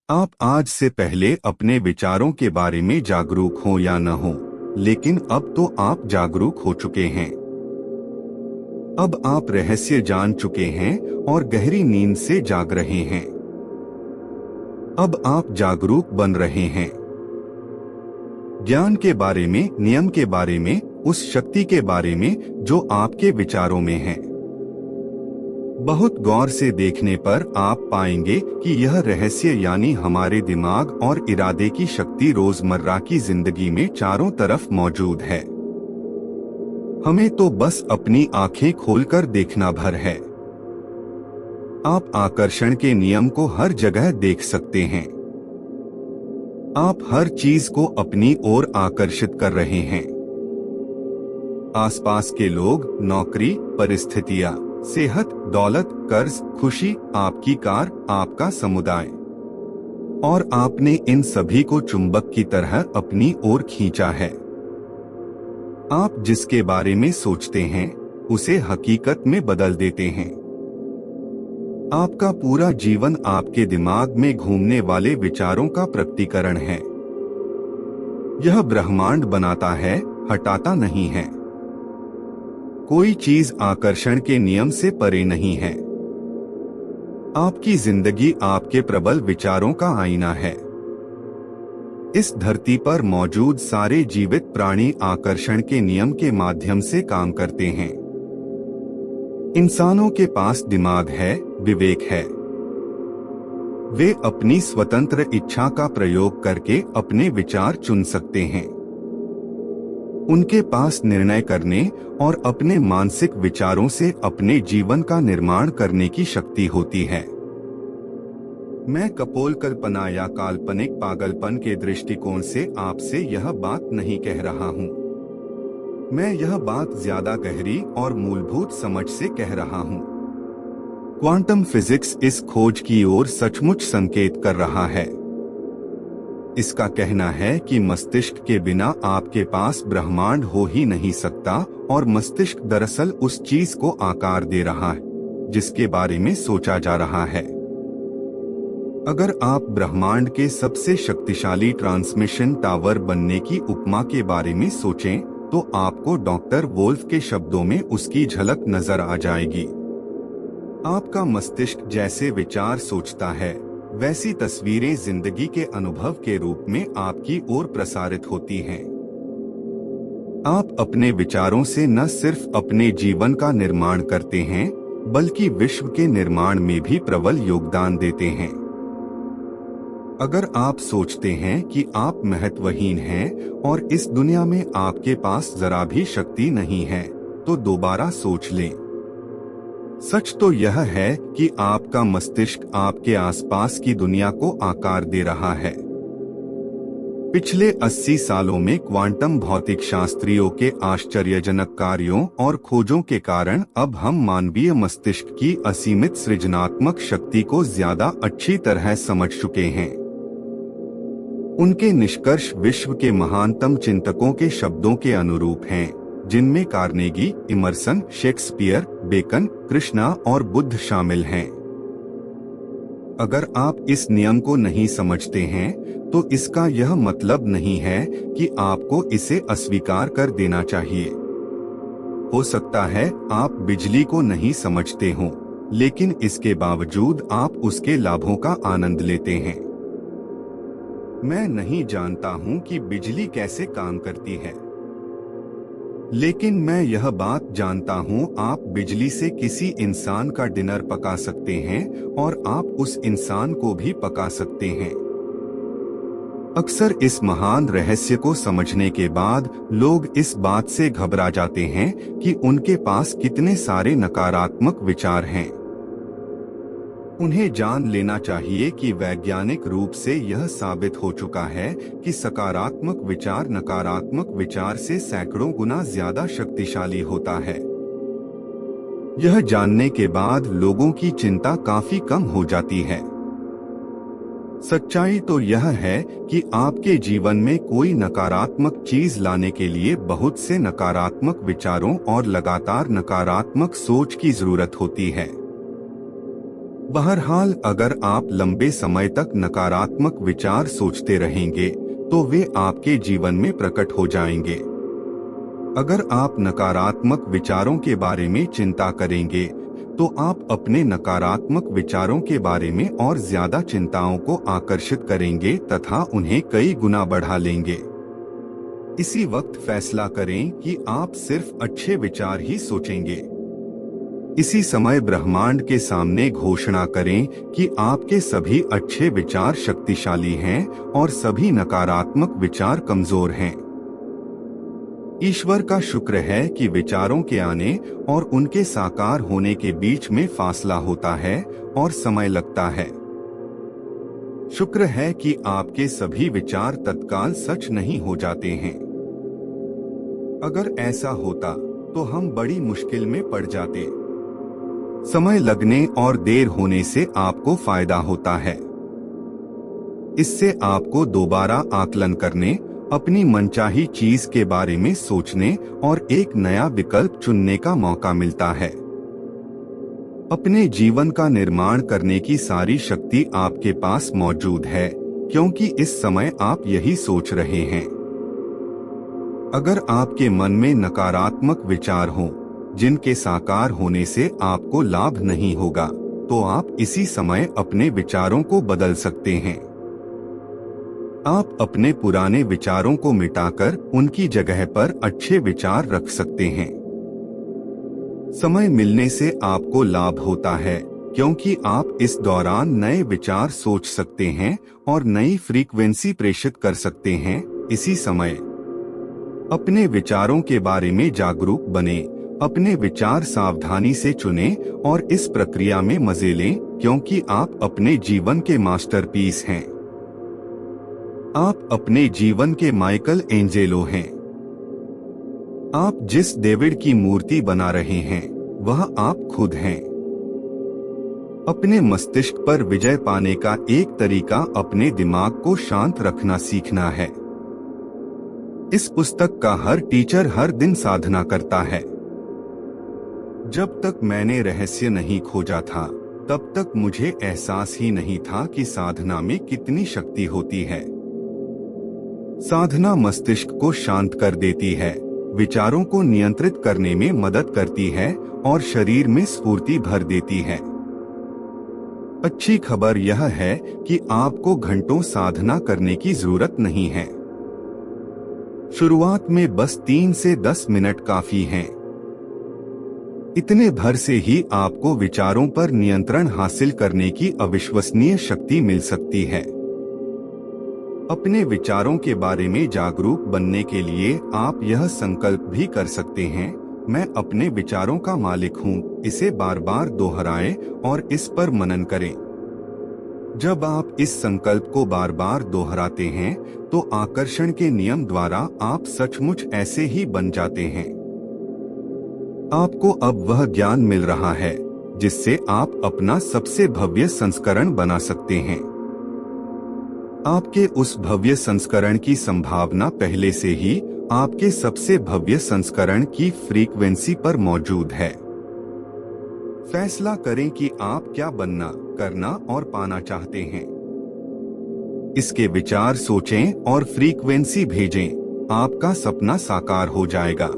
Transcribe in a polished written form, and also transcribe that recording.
आप आज से पहले अपने विचारों के बारे में जागरूक हो या न हो, लेकिन अब तो आप जागरूक हो चुके हैं। अब आप रहस्य जान चुके हैं और गहरी नींद से जाग रहे हैं। अब आप जागरूक बन रहे हैं। ज्ञान के बारे में, नियम के बारे में, उस शक्ति के बारे में जो आपके विचारों में है। बहुत गौर से देखने पर आप पाएंगे कि यह रहस्य यानी हमारे दिमाग और इरादे की शक्ति रोजमर्रा की जिंदगी में चारों तरफ मौजूद है। हमें तो बस अपनी आंखें खोलकर देखना भर है। आप आकर्षण के नियम को हर जगह देख सकते हैं। आप हर चीज को अपनी ओर आकर्षित कर रहे हैं। आसपास के लोग, नौकरी, परिस्थितियां, सेहत, दौलत, कर्ज, खुशी, आपकी कार, आपका समुदाय, और आपने इन सभी को चुंबक की तरह अपनी ओर खींचा है। आप जिसके बारे में सोचते हैं उसे हकीकत में बदल देते हैं। आपका पूरा जीवन आपके दिमाग में घूमने वाले विचारों का प्रकटीकरण है। यह ब्रह्मांड बनाता है, हटाता नहीं है। कोई चीज आकर्षण के नियम से परे नहीं है। आपकी जिंदगी आपके प्रबल विचारों का आईना है। इस धरती पर मौजूद सारे जीवित प्राणी आकर्षण के नियम के माध्यम से काम करते हैं। इंसानों के पास दिमाग है, विवेक है। वे अपनी स्वतंत्र इच्छा का प्रयोग करके अपने विचार चुन सकते हैं। उनके पास निर्णय करने और अपने मानसिक विचारों से अपने जीवन का निर्माण करने की शक्ति होती है। मैं कपोल कल्पना या काल्पनिक पागलपन के दृष्टिकोण से आपसे यह बात नहीं कह रहा हूँ। मैं यह बात ज्यादा गहरी और मूलभूत समझ से कह रहा हूँ। क्वांटम फिजिक्स इस खोज की ओर सचमुच संकेत कर रहा है। इसका कहना है कि मस्तिष्क के बिना आपके पास ब्रह्मांड हो ही नहीं सकता, और मस्तिष्क दरअसल उस चीज को आकार दे रहा है जिसके बारे में सोचा जा रहा है। अगर आप ब्रह्मांड के सबसे शक्तिशाली ट्रांसमिशन टावर बनने की उपमा के बारे में सोचें, तो आपको डॉक्टर वोल्फ के शब्दों में उसकी झलक नजर आ जाएगी। आपका मस्तिष्क जैसे विचार सोचता है, वैसी तस्वीरें जिंदगी के अनुभव के रूप में आपकी ओर प्रसारित होती हैं। आप अपने विचारों से न सिर्फ अपने जीवन का निर्माण करते हैं, बल्कि विश्व के निर्माण में भी प्रबल योगदान देते हैं। अगर आप सोचते हैं कि आप महत्वहीन हैं और इस दुनिया में आपके पास जरा भी शक्ति नहीं है, तो दोबारा सोच लें। सच तो यह है कि आपका मस्तिष्क आपके आसपास की दुनिया को आकार दे रहा है। पिछले 80 सालों में क्वांटम भौतिक शास्त्रियों के आश्चर्यजनक कार्यों और खोजों के कारण अब हम मानवीय मस्तिष्क की असीमित सृजनात्मक शक्ति को ज्यादा अच्छी तरह समझ चुके हैं। उनके निष्कर्ष विश्व के महानतम चिंतकों के शब्दों के अनुरूप हैं, जिनमें Carnegie, Emerson, Shakespeare, Bacon, Krishna और बुद्ध शामिल हैं। अगर आप इस नियम को नहीं समझते हैं, तो इसका यह मतलब नहीं है कि आपको इसे अस्वीकार कर देना चाहिए। हो सकता है आप बिजली को नहीं समझते हों, लेकिन इसके बावजूद आप उसके लाभों का आनंद लेते हैं। मैं नहीं जानता हूं कि बिजली कैसे काम करती है, लेकिन मैं यह बात जानता हूं, आप बिजली से किसी इंसान का डिनर पका सकते हैं और आप उस इंसान को भी पका सकते हैं। अक्सर इस महान रहस्य को समझने के बाद लोग इस बात से घबरा जाते हैं कि उनके पास कितने सारे नकारात्मक विचार हैं। उन्हें जान लेना चाहिए कि वैज्ञानिक रूप से यह साबित हो चुका है कि सकारात्मक विचार नकारात्मक विचार से सैकड़ों गुना ज्यादा शक्तिशाली होता है। यह जानने के बाद लोगों की चिंता काफी कम हो जाती है। सच्चाई तो यह है कि आपके जीवन में कोई नकारात्मक चीज लाने के लिए बहुत से नकारात्मक विचारों और लगातार नकारात्मक सोच की जरूरत होती है। बहरहाल, अगर आप लंबे समय तक नकारात्मक विचार सोचते रहेंगे तो वे आपके जीवन में प्रकट हो जाएंगे। अगर आप नकारात्मक विचारों के बारे में चिंता करेंगे तो आप अपने नकारात्मक विचारों के बारे में और ज्यादा चिंताओं को आकर्षित करेंगे तथा उन्हें कई गुना बढ़ा लेंगे। इसी वक्त फैसला करें कि आप सिर्फ अच्छे विचार ही सोचेंगे। इसी समय ब्रह्मांड के सामने घोषणा करें कि आपके सभी अच्छे विचार शक्तिशाली हैं और सभी नकारात्मक विचार कमजोर हैं। ईश्वर का शुक्र है कि विचारों के आने और उनके साकार होने के बीच में फासला होता है और समय लगता है। शुक्र है कि आपके सभी विचार तत्काल सच नहीं हो जाते हैं। अगर ऐसा होता तो हम बड़ी मुश्किल में पड़ जाते। समय लगने और देर होने से आपको फायदा होता है। इससे आपको दोबारा आकलन करने, अपनी मनचाही चीज के बारे में सोचने और एक नया विकल्प चुनने का मौका मिलता है। अपने जीवन का निर्माण करने की सारी शक्ति आपके पास मौजूद है, क्योंकि इस समय आप यही सोच रहे हैं। अगर आपके मन में नकारात्मक विचार हों, जिनके साकार होने से आपको लाभ नहीं होगा, तो आप इसी समय अपने विचारों को बदल सकते हैं। आप अपने पुराने विचारों को मिटाकर उनकी जगह पर अच्छे विचार रख सकते हैं। समय मिलने से आपको लाभ होता है, क्योंकि आप इस दौरान नए विचार सोच सकते हैं और नई फ्रीक्वेंसी प्रेषित कर सकते हैं। इसी समय अपने विचारों के बारे में जागरूक बने, अपने विचार सावधानी से चुनें और इस प्रक्रिया में मजे लें, क्योंकि आप अपने जीवन के मास्टरपीस हैं। आप अपने जीवन के माइकल एंजेलो हैं। आप जिस डेविड की मूर्ति बना रहे हैं वह आप खुद हैं। अपने मस्तिष्क पर विजय पाने का एक तरीका अपने दिमाग को शांत रखना सीखना है। इस पुस्तक का हर टीचर हर दिन साधना करता है। जब तक मैंने रहस्य नहीं खोजा था, तब तक मुझे एहसास ही नहीं था कि साधना में कितनी शक्ति होती है। साधना मस्तिष्क को शांत कर देती है, विचारों को नियंत्रित करने में मदद करती है और शरीर में स्फूर्ति भर देती है। अच्छी खबर यह है कि आपको घंटों साधना करने की जरूरत नहीं है। शुरुआत में बस 3 से 10 मिनट काफी हैं। इतने भर से ही आपको विचारों पर नियंत्रण हासिल करने की अविश्वसनीय शक्ति मिल सकती है। अपने विचारों के बारे में जागरूक बनने के लिए आप यह संकल्प भी कर सकते हैं, मैं अपने विचारों का मालिक हूँ। इसे बार बार दोहराएं और इस पर मनन करें। जब आप इस संकल्प को बार बार दोहराते हैं तो आकर्षण के नियम द्वारा आप सचमुच ऐसे ही बन जाते हैं। आपको अब वह ज्ञान मिल रहा है जिससे आप अपना सबसे भव्य संस्करण बना सकते हैं। आपके उस भव्य संस्करण की संभावना पहले से ही आपके सबसे भव्य संस्करण की फ्रीक्वेंसी पर मौजूद है। फैसला करें कि आप क्या बनना, करना और पाना चाहते हैं। इसके विचार सोचें और फ्रीक्वेंसी भेजें। आपका सपना साकार हो जाएगा।